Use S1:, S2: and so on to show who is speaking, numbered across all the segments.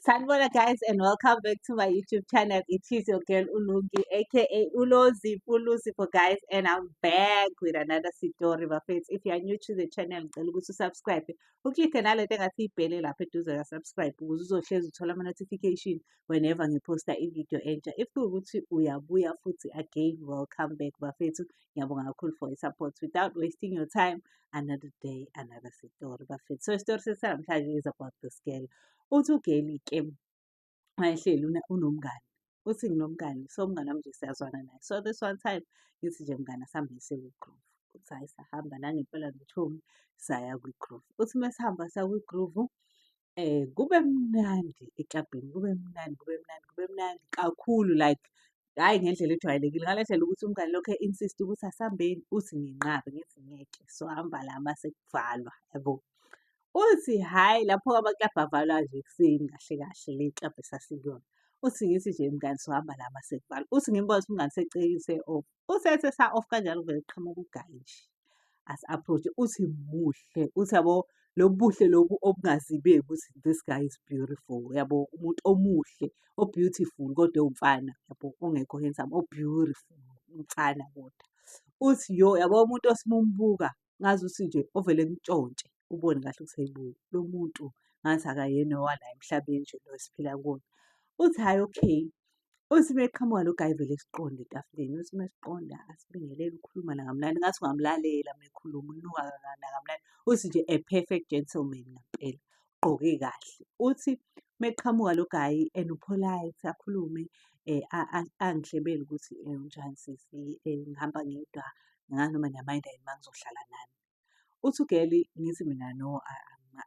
S1: Sanibona guys and welcome back to my YouTube channel. It is your girl Ulungi aka Ulozipho guys, and I'm back with another story bafethu. If you are new to the channel ngicela ukuthi usubscribe. Uklikhe nale nto engathi ibhele lapha eduze ka-subscribe ukuze uzohlezi uthola ama-notification whenever ngiposta ivideo entsha. If kuwukuthi uyabuya futhi again, welcome back bafethu. Ngiyabonga kakhulu for your support. Without wasting your time, another day, another story bafethu. So story sanamhlanje is about this girl. Uthi ugeli-ke wayehleli unomngani. Uthi nginomngani, so umngani wami nje siyazwana naye. So this one time ngithi nje mngani asambe siye kwi-Groove. Uthi hhayi sahamba nangempela noThomi saya kwi-Groove. Uthi mesihamba saya kwi-Groove kube mnandi eklabhini, kube mnandi kakhulu, like hhayi ngendlela ejwayelekile. Ngale ndlela ukuthi umngani lokho e-insist ukuthi asihambeni, uthi nginqabe ngithi ngeke. So hamba la mase kuvalwa, yabo. Uthi hhayi lapho amaklabhu avalwa nje ekuseni kahle kahle le klabhu esasikuyona. Uthi ngithi nje mngani sohamba la mase kuvalwa. Uthi ngimbone ukuthi umngani secekise off. Usethe sa-off kanjalo kuvele kuqhamuka uGayi nje asi-approach-e. Uthi muhle, uthi yabo lobu buhle lobu obungazibeki ukuthi this guy is beautiful, yabo, umuntu omuhle, o-beautiful kodwa ewumfana, yabo, ongekho handsome, o-beautiful, umfana kodwa. Uthi yo, yabo umuntu othi uma umbuka ngazuthi nje ovele kuntshontshe, ubone kahle ukuthi hayibo lo muntu ngathi akayena owala emhlabeni nje lo esiphila kuwona. Uthi hhayi okay. Uthi meqhamuka lo Gayi vele esiqonda etafuleni. Uthi mesiqonda asibingelele ukhuluma nakamnandi, ngathi ungamlalela mekhuluma, unuka nakamnandi. Uthi nje a perfect gentleman ngampela, ugqoke kahle. Uthi meqhamuka lo Gayi and u-polite, akhulume angihlebele ukuthi unjani sisi, ngihamba ngedwa, ngingani noma niyamayinda yini uma ngizohlala nani. Uthi ugeli ngithi mina no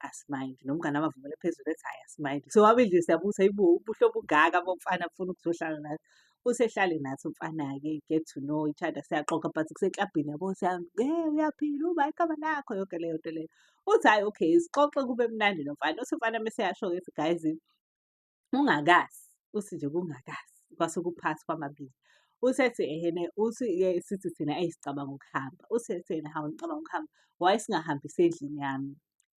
S1: asimayindi, nomngani wami avumele phezulu ethi hhayi asimayindi. Sobabili nje siyabuza ukuthi hayibo ubuhle obungaka bomfana bufuna ukuzohlala nathi. Uthi ehlale nathi umfana-ke, get to know each other, siyaxoxa but kuseklabhini yabo, uyaphila, uba igama lakho, yonke leyo nto leyo. Uthi hhayi okay sixoxe kube mnandi nomfana. Uthi umfana meseyasho-ke ethi guys ungakazi, uthi nje kungakazi kwase kuphakathi kwamabili. Uthi ethi ehene, uthi-ke sithi thina eyi sicabanga ukuhamba. Uthi ethi yena hawu ngicabanga ukuhamba, why singahambisi endlini yami?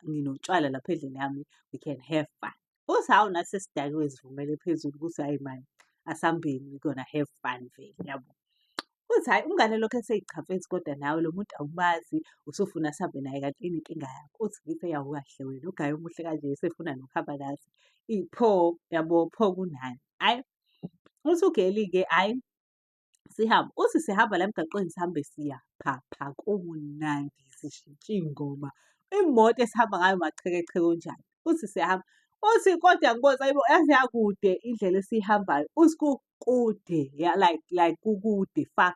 S1: Nginotshwala lapha endlini yami, we can have fun. Uthi hawu nathi sesidakiwe sivumele phezulu ukuthi hhayi mani asihambeni, we gonna have fun vele, yabo. Uthi hhayi umngane elokhu esey'chafezi kodwa nawe lo muntu awumazi, usufuna sihambe naye kanti yini inkinga yakho? Uthi ngithi yawu kahle wena, uGayi omuhle kanje esefuna nokuhamba nathi. Pho, yabo, pho kunani? Hhayi, uthi ugeli-ke hhayi sihamba. Uthi sihamba la emgaqweni sihambe siya phapha kumnandi sishintsha iy'ngoma. Imoto esihamba ngayo machekecheke onjani. Uthi siyahamba. Uthi kodwa Nkosi hayibo yaze yakude indlela esiyihambayo. Uthi kukude like kukude fa.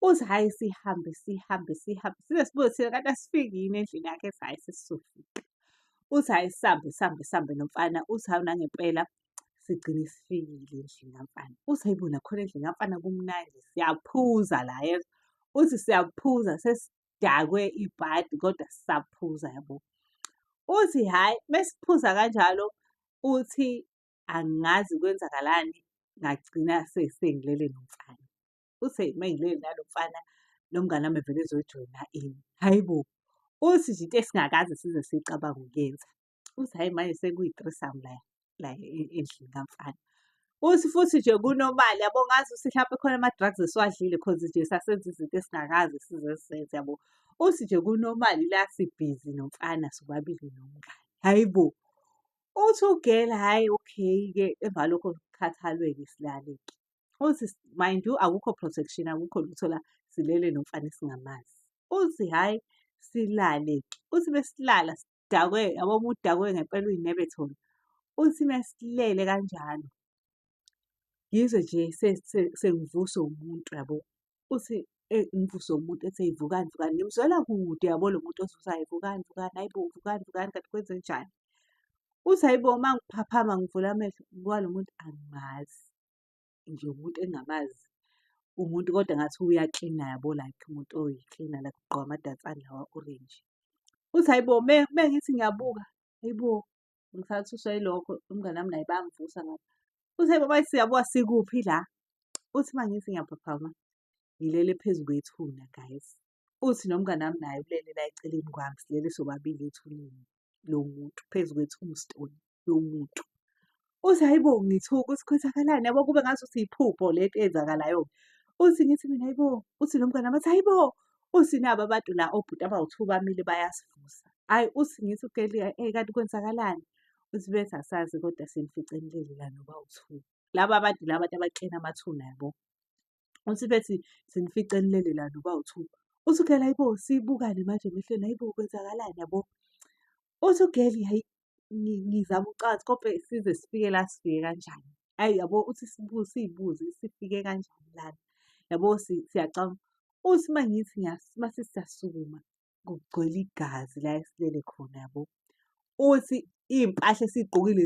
S1: Uthi hhayi sihambe size sibuye thina kanti asifiki yini endlini yakhe? Ethi hhayi sesizofika. Uthi hhayi sihambe nomfana. Uthi hawu nangempela sigcine sifikile endlini kamfana. Uthi hayibo nakhona endlini kamfana kumnandi, siyaphuza la yezwa. Uthi siyaphuza sesidakwe ibhadi kodwa sisaphuza, yabo. Uthi hhayi mesiphuza kanjalo, uthi angazi kwenzakalani ngagcina sengilele nomfana. Uthi mengilele nalo mfana nomngani wami evele ezojoyina in, hhayibo. Uthi nje into esingakaze size siyicabange ukuyenza. Uthi hhayi manje sekuyi-threesome la endlini kamfana. Uthi futhi nje kunormal, yabo, ngazuthi hlampe khona ama-drugs esiwadlile cause nje sasenza izinto esingakaze size sizenze, yabo. Uthi nje kunormal la sibhizi nomfana sobabili nomngani, hhayibo. Uthi ugeli hhayi okay-ke emva kwalokho kukhathalwe-ke silale-ke. Uthi mind you akukho protection, akukho lutho la, silele nomfana esingamazi. Uthi hhayi silale-ke. Uthi mesilala sidakwe, yabo uma udakwe ngempela uyi-Marathon. Uthi mesilele kanjalo ngizwe nje sengivuswa umuntu, yabo. Uthi ngivuswa umuntu ethi eyi vukani, ngimzwela kude, yabo, lo muntu osivusayo, vukani, hayibo, vukani, kanti kwenzenjani? Uthi hayibo uma ngiphaphama ngivula amehlo ngibuka lo muntu angimazi, nje umuntu engingamazi. Umuntu kodwa ngathi uyaklina, yabo, like umuntu oyiklina like ugqoke amadansana lawa a-orange. Uthi hayibo mengithi ngiyabuka, hayibo ngisathuswa yilokho, umngani wami naye bayangivusa ngapha. Uthi hayibo uma siyabuka sikuphi la? Uthi uma ngithi ngiyaphaphama ngilele phezu kwethuna guys. Uthi nomngani wami naye ulele la eceleni kwami, silele sobabili ethuneni lo muntu phezu kwe-tombstone. yomuntu. Uthi hayibo ngithuka uthi kwenzakalani yabo kube ngazuthi iphupho lento eyenzakalayo. Uthi ngithi mina hayibo, uthi lo mngani wami athi hayibo, uthi naba abantu la obhuti abawu-2 bamile bayasivusa. Hhayi uthi ngithi uGeli kanti kwenzakalani? Uthi bethi asazi kodwa senifice nilele la nobawu-2. Laba abantu abaklina amathuna yabo. Uthi bethi senifice nilele la nobawu-2. Uthi uGeli hayibo sibukane manje emehlweni hayibo kwenzakalani yabo. Uthi uGeli hhayi ngizama ukucabanza kobe size sifike la sifike kanjani. Hhayi yabo uthi siy'buze sifike kanjani lana. Yabo siyacabanga. Uthi uma ngithi mase siyasukuma kugcwele igazi la esilele khona yabo. Uthi iy'mpahla esiy'gqokile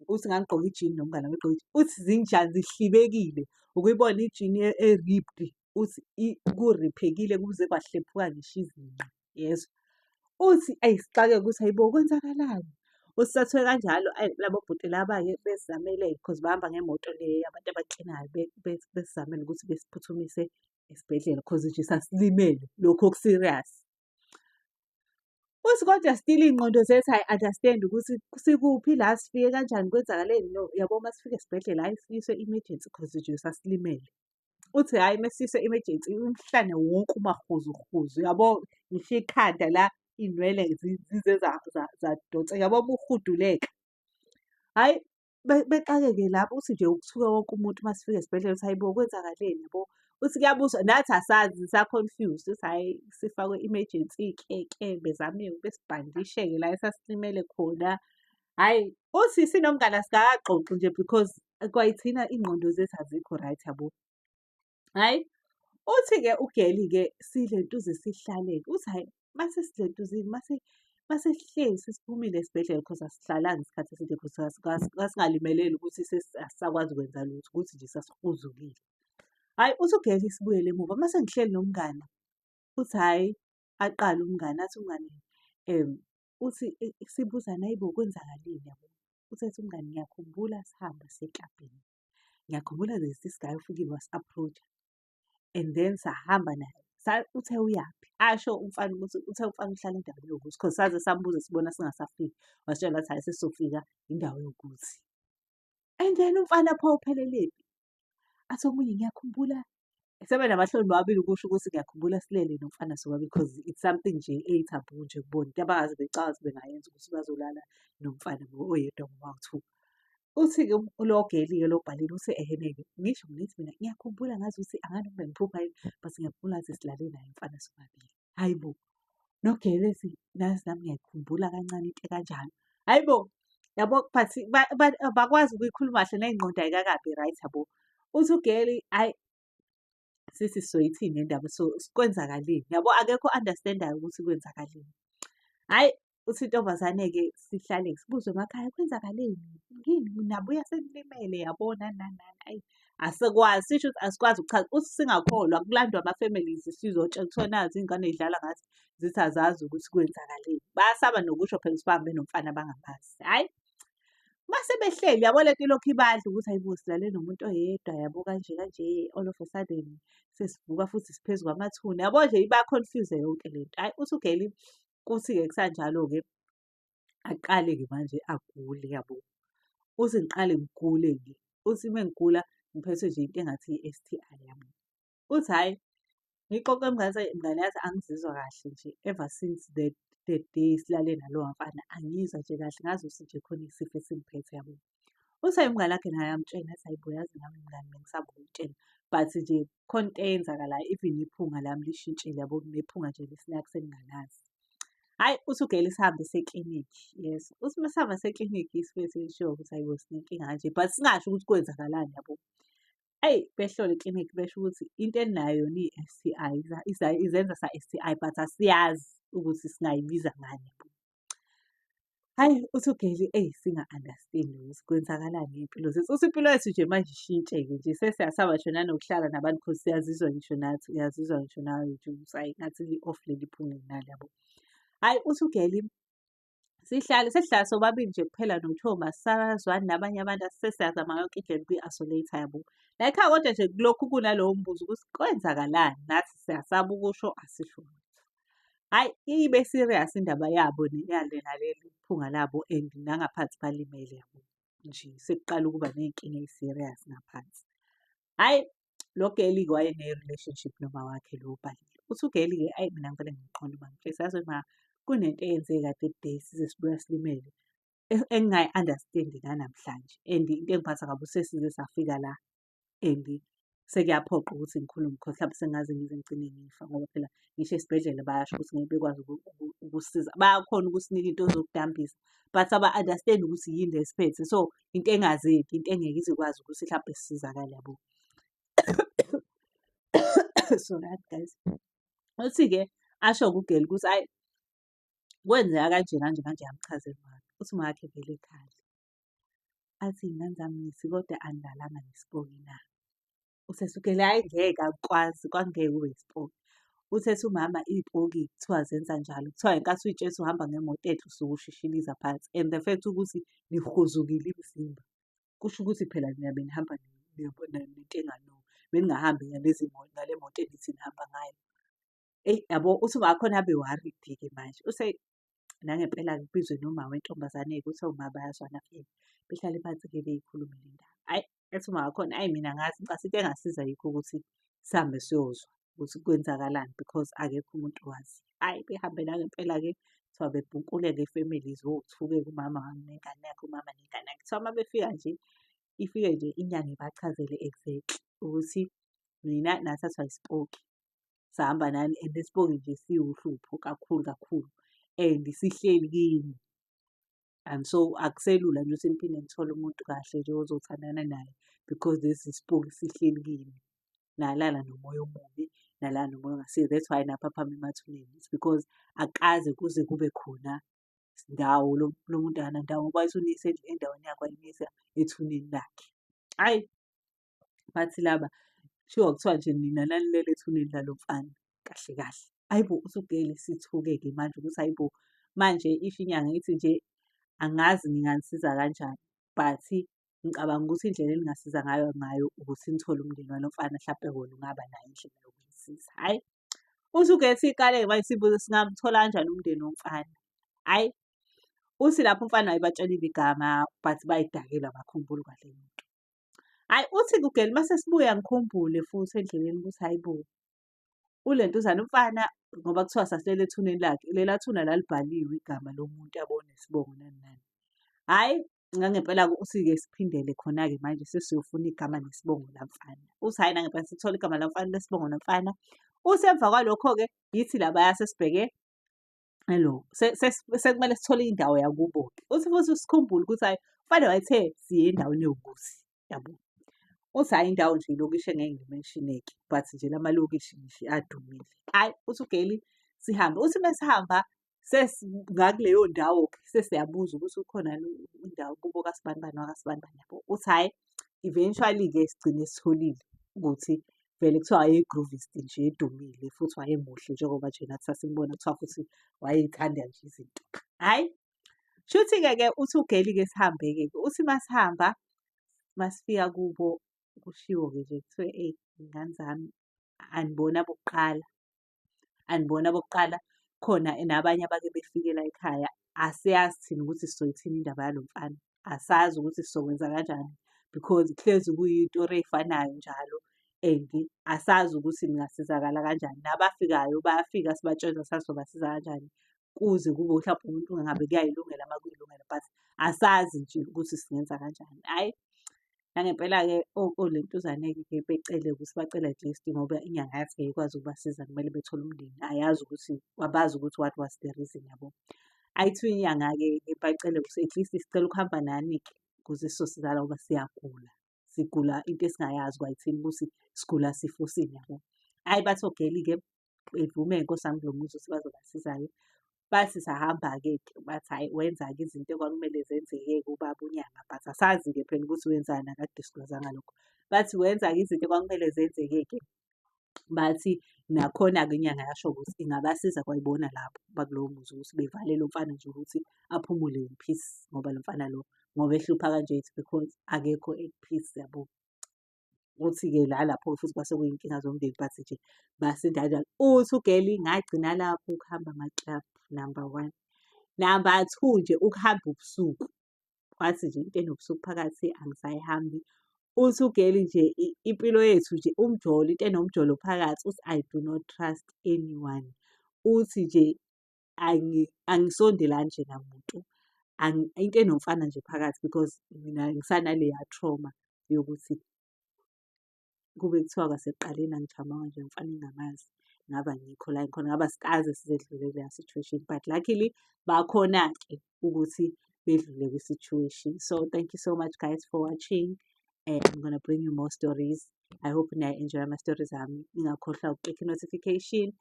S1: uthi ngangigqoke ijini nomngani wami egqoke uthi zinjani zihlibekile. Ukuyibona ijini e-ripped uthi kuriphekile kuze kwahlephuka ngisho izinqa yezwa. Uthi eyi sixakeka ukuthi hayibo kwenzakalani. Uthi sathiwe kanjalo labo bhuti laba-ke besizamele because bahamba ngemoto le yabantu abaklinayo besizamele ukuthi besiphuthumise esibhedlela cause nje sasilimele lokhu oku-serious. Uthi kodwa still iy'ngqondo zethu ayi-understand ukuthi sikuphi la sifike kanjani kwenzakaleni no. Yabo uma sifika esibhedlela hhayi siyiswe emergency cause nje sasilimele. Uthi hhayi uma siyiswe emergency umhlane wonke umahuzuhuzu yabo ngisho ikhanda la iy'nwele zize zadonsa yabo uma uhuduleka. Hhayi bexakeke lapho uthi nje ukuthuka wonke umuntu uma sifika esibhedlela uthi hayibo kwenzakaleni yabo. Uthi kuyabuzwa nathi asazi sa-confused uthi hhayi sifakwe emergency-ke bezame besibhandishe-ke la esasilimele khona. Hhayi uthi sinomngani asikakaxoxi nje because kwayithina iy'ngqondo zethu azikho right yabo. Hhayi uthi-ke uGeli-ke silentuze sihlalele uthi hhayi mase silentuzile mase sihlezi sesiphumile esibhedlela cause asihlalanga isikhathi eside cause singalimeleli ukuthi asisakwazi ukwenza lutho ukuthi nje sasihuzukile. Hhayi uthi uGeli sibuyele emuva mase ngihleli nomngani. Uthi hhayi aqale umngani athi umngani uthi sibuzane hayibo kwenzakaleni yabo. Uthi ethi umngani ngiyakhumbula sihamba siye eklabhini. Ngiyakhumbula this guy ufikile wasi-approach-a and then sahamba naye. Uthe uyaphi? Asho umfana ukuthi uthe umfana uhlala endaweni ewukuthi cause saze sambuza sibona singasafiki. Wasitshela wathi hhayi sesizofika indawo ewukuthi. And then umfana pho uphelelaphi? Athi omunye ngiyakhumbula sebe namahloni bobabili ukusho ukuthi ngiyakhumbula silele nomfana sobabili because it's something nje eyithabhu nje kubona. Into abangaze becabanga ukuthi bengayenza ukuthi bazolala nomfana oyedwa ngobawu-2. Uthi-ke lo Geli-ke lo obhalile uthi ehene-ke ngisho ngithi mina ngiyakhumbula ngazuthi angani bengiphupha yini but ngiyakhumbula ngathi silale naye umfana sobabili. Hayibo noGeli ethi nazi nami ngiyayikhumbula kancane into ekanjalo. Hayibo yabo but bakwazi ukuyikhuluma kahle ney'ngqondo ayikakabi right yabo. Uthi uGeli hhayi sithi sizoyithini le ndaba so kwenzakaleni yabo akekho o-understand-ayo ukuthi kwenzakaleni. Hhayi uthi intombazane-ke sihlale sibuzwe emakhaya kwenzakaleni yini nabuya senilimele yabo nani nani nani. Hhayi asikwazi sisho ukuthi asikwazi ukuchaza uthi singakholwa kulandwa ama-families sizotshela kuthiwa nazi iy'ngane y'dlala ngathi zithi azazi ukuthi kwenzakaleni. Bayasaba nokusho phela ukuthi bahambe nomfana abangamazi. Hhayi mase behleli yabo lento ilokhu ibadla ukuthi hayibo silale nomuntu oyedwa yabo kanje kanje all of a sudden sesivuka futhi siphezu kwamathuna yabo nje iba-confuse yonke lento. Hhayi uthi uGeli kuthi-ke kusanjalo-ke aqale-ke manje agule yabo. Uthi ngiqale ngigule-ke uthi uma ngigula ngiphethwe nje into engathi i-S_T_I yabo. Uthi hhayi ngixoxe mngani yathi angizizwa kahle nje ever since that day silale nalowa mfana angizwa nje kahle ngazuthi nje khona isifo esingiphethe yabo. Uthi hhayi umngani wakhe naye ayamtshela athi hayibo yazi nami mngani bengisaba ukukutshela but nje khona into eyenzakalayo even iphunga lami lishintshile yabo kunephunga nje lesinaki sengingalazi. Hhayi uthi uGeli sihambe siye eklinikhi yes. Uthi uma sihamba siye eklinikhi sifike sisho ukuthi hayibo sinenkinga kanje but singasho ukuthi kwenzakalani yabo. Eyi behlole eklinikhi besho ukuthi into eninayo yona iyi-S_T_I izenza sa-S_T_I but asiyazi ukuthi singayibiza ngani yabo. Hhayi uthi uGeli eyi singa-understand ukuthi kwenzakalani ngey'mpilo zethu. Uthi impilo yethu nje manje ishintshe-ke nje sesiyasaba ngisho nanokuhlala nabantu cause siyazizwa ngisho nathi uyazizwa ngisho nawe nje ukuthi hhayi ngathi li-off leli phunga enginalo yabo. Hhayi uthi uGeli sesihlala sobabili nje kuphela noThomas asisazwani nabanye abantu sesiyazama yonke indlela ukui-isolate-a yabo. La ekhaya kodwa nje kulokhu kunalowo mbuzo ukuthi kwenzakalani nathi siyasaba ukusho asisho lutho. Hhayi, ibe serious indaba yabo naleli phunga labo and nangaphansi balimele yabo. Nje sekuqala ukuba ney'nkinga ey'serious ngaphansi. Hhayi, lo girl-ke wayene-relationship noma wakhe lo obhalile. Uthi u-girl-ke ayi mina ngivele ngimqonde ubamfihlo. Yazi ma kunento eyenzeke kade ebudala size sibuya silimele engingayi-understand-i nanamhlanje. And into engiphatha kabi sesize safika la and sekuyaphoqa ukuthi ngikhulume because mhlampe sengaze ngize ngigcine ngifa ngoba phela ngisho esibhedlela bayasho ukuthi ngeke bekwazi ukusisiza. Bayakhona ukusinika into zokudambisa but aba-understand ukuthi yini le esiphethe. So into engazeki, into engeke ize ikwazi ukuthi hlampe sisizakale yabo. Sorry guys. Uthi-ke asho-ke u-girl ukuthi hhayi kwenzeka kanje kanje kanje yamchazela umama. Uthi umakhe vele ekhaya. Athi iy'ngane zami ngithi kodwa anilalanga nesipoki na? Usethi u-girl hhayi ngeke akukwazi kwangeke kube isipoki. Uthethi umama iy'poki kuthiwa zenza njalo. Kuthiwa ngenkathi uy'tshela uhamba ngemoto enhle usuke ushishiliza phansi and the fact ukuthi nihuzukile imizimba. Kusho ukuthi phela niyabe nihamba nento engano. Beningahambi ngale moto enithi nihamba ngayo. Eyi yabo uthi ungakhona abe worried-ke manje. Uthi nangempela-ke kubizwe noma wentombazane-ke kuthiwa uma bayazwana vele. Behlale phansi-ke beyikhulume le ndaba. Hhayi ethi uma ngakhona hhayi mina ngazi ngicathi into engasiza yikho ukuthi sihambe siyozwa ukuthi kwenzakalani because akekho umuntu owazi. Hhayi behambe nangempela-ke kuthiwa bebhunkuleke i-families othuke-ke umama nengane yakhe, umama nengane yakhe. Kuthiwa uma befika nje, ifike nje inyanga ibachazele exactly ukuthi mina nathathwa isipoki. Sahamba nani and isipoki nje siwuhlupho kakhulu kakhulu and sihleli kini. And so akuselula nje ukuthi niphinde nithole umuntu kahle nje ozothandana naye because lesi isipoki sihleli kini. Nalala nomoya omubi, nalala nomoya ongasizi. That's why napha phama emathuneni. It's because akukaze kuze kube khona ndawo lo muntu akanandawo ngoba wayethi uniyisa endaweni yakhe wayiniyisa ethuneni lakhe. Hhayi, bathi laba kushiwo kuthiwa nje nina nanilele ethuneni lalo mfana kahle kahle. Hhayi bo uthi u-girl sithuke-ke manje ukuthi hhayi bo manje if inyanga ithi nje angazi nginganisiza kanjani but ngicabanga ukuthi indlela eningasiza ngayo ukuthi nithole umndeni walo mfana hlampe wona ungaba nayo indlela yokumsiza. Hhayi, uthi u-girl siqale-ke manje sibuze singamthola kanjani umndeni womfana. Hhayi, uthi lapho umfana wayebatshelile igama but bayidakela abakhumbuli kwaleyo nto. Hhayi, uthi-ke u-girl mase sibuya ngikhumbule futhi endleleni ukuthi hhayi bo ulentuzana umfana ngoba kuthiwa sasilele ethuneni lakhe. Lela thuna lalibhaliwe igama lomuntu yabo nesibongo nani nani. Hhayi, ngangempela-ke uthi-ke siphindele khona-ke manje sesiyofuna igama nesibongo lamfana. Uthi hhayi nangempela sithole igama lamfana nesibongo nomfana. Uthi emva kwalokho-ke yithi labaya sesibheke hello sekumele sithole indawo yakubo-ke. Uthi futhi sikhumbule ukuthi hhayi umfana wayethe siye endaweni ewukuthi yabo. Uthi hhayi indawo nje ilokishi engeke ngimenshine-ke but nje la malokishi nje adumile. Hhayi, uthi u-girl sihambe. Uthi mesihamba ngakuleyo ndawo-ke sesiyabuza ukuthi ukhona indawo kubo kasibanibani wakasibanibani yabo. Uthi hhayi eventually-ke sigcine sitholile ukuthi vele kuthiwa waye-groovist nje edumile futhi wayemuhle njengoba nje nathi sasimbona kuthiwa futhi wayey'thanda nje izinto. Hhayi, shuthi-ke uthi u-girl-ke sihambe-ke uthi masihamba masifika kubo kushiwo-ke nje kuthiwe eyi iy'ngane zami anibona abokuqala, anibona abokuqala khona nabanye abake befike la ekhaya. Asiyazi thina ukuthi sizoyithini indaba yalo mfana. Asazi ukuthi sizokwenza kanjani because kuhlezi kuyiy'tori ey'fanayo njalo and asazi ukuthi ningasizakala kanjani. Nabafikayo bayafika sibatshele sazobasiza kanjani kuze kube hlampe umuntu engabe kuyayilungela uma kuyilungela but asazi nje ukuthi singenza kanjani. Hhayi, nangempela-ke olentuzane-ke becele ukuthi bacele at least ngoba inyanga yathi ngeke ikwazi ukubasiza kumele bethole umndeni. Ayazi ukuthi abazi ukuthi what was the reason yabo. Ayithiwa inyanga-ke bacele ukuthi at least sicela ukuhamba nani-ke ukuze sizosizakala ngoba siyagula. Sigula into esingayazi kwayithini ukuthi sigula sifo sini yabo. Hhayi bathi o-girl-ke bevume-ke Nkosi yami kulo muzi ukuthi bazobasiza-ke. Bathi sahamba-ke bathi hhayi wenza-ke izinto ekwakumele zenzeke-ke ubaba unyanga but asazi-ke phela ukuthi wenzani akadi-disclose-anga lokho. Bathi wenza-ke izinto ekwakumele zenzeke-ke. Bathi nakhona-ke inyanga yasho ukuthi ingabasiza kwayibona lapho bakulowo muzi ukuthi bevale lo mfana nje ukuthi aphumule in peace ngoba lo mfana lo ngoba ehlupha kanje it's because akekho at peace yabo. Uthi-ke lapho futhi kwase kuyinkinga zomndeni but nje basinda kanjalo. Uthi ugeli ngagcina lapho ukuhamba ama-club, number 1. Number 2 nje ukuhamba ubusuku. Kwathi nje into enobusuku phakathi angisayihambi. Uthi ugeli nje impilo yethu nje umjolo, into enomjolo phakathi uthi I do not trust anyone. Uthi nje angisondelani nje namuntu. Into enomfana nje phakathi because mina ngisanaleya trauma yokuthi kube kuthiwa kwasekuqaleni angijamanga nje nomfana engingamazi. Ngaba ngikho la engikhona, ngaba asikaze sizedlule kuleya situation. But luckily bakhona-ke ukuthi bedlule kwi-situation. So thank you so much guys for watching. I'm gonna bring you more stories. I hope niya-enjoy ama-stories ami. Ningakhohlwa ukuklikha i-notification.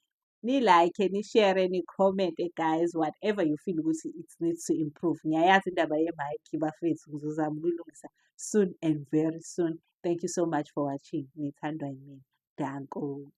S1: Ni-like, ni-share, ni-comment guys. Whatever you feel ukuthi it needs to improve. Ngiyayazi indaba ye-mic bafethu ngizozama ukuyilungisa soon and very soon. Thank you so much for watching. Nithandwa yimina. Danko.